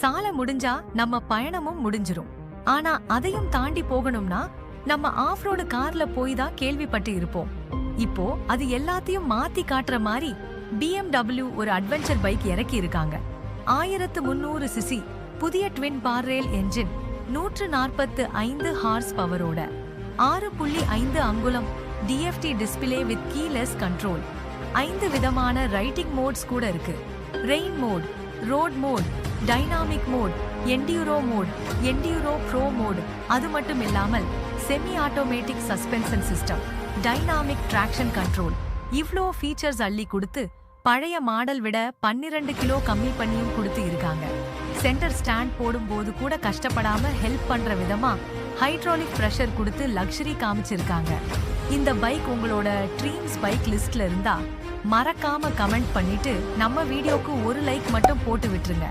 சாலை முடிஞ்சா நம்ம பயணமும் முடிஞ்சிரும். ஆனா அதையும் தாண்டி போகணும்னா நம்ம ஆஃப் ரோடு கார்ல போய் தான் கேள்விப்பட்டு இருப்போம். இப்போ அது எல்லாத்தையும் மாத்தி காட்டுற மாதிரி BMW ஒரு அட்வென்ச்சர் பைக் இறக்கி இருக்காங்க. 1300 சிசி புதிய twin parallel engine, 145 horse பவரோட 6.5 அங்குலம் DFT display with keyless control. 5 விதமான ரைடிங் மோட்ஸ் கூட இருக்கு. Rain mode, road mode, dynamic mode, enduro mode, enduro pro mode. அது மட்டும் இல்லாமல் semi automatic suspension system, dynamic traction control. இவ்ளோ ஃபீச்சர்ஸ் அள்ளி கொடுத்து பழைய மாடல் விட 12 கிலோ கம்மி பண்ணியும் கொடுத்து இருக்காங்க. சென்டர் ஸ்டாண்ட் போடும்போது கூட கஷ்டப்படாம ஹெல்ப் பண்ற விதமா ஹைட்ராலிக் பிரஷர் கொடுத்து லக்ஸரி காமிச்சிருக்காங்க. இந்த பைக் உங்களோட ட்ரீம்ஸ் பைக் லிஸ்ட்ல இருந்தா மறக்காம கமெண்ட் பண்ணிட்டு நம்ம வீடியோக்கு ஒரு லைக் மட்டும் போட்டு விட்டுருங்க.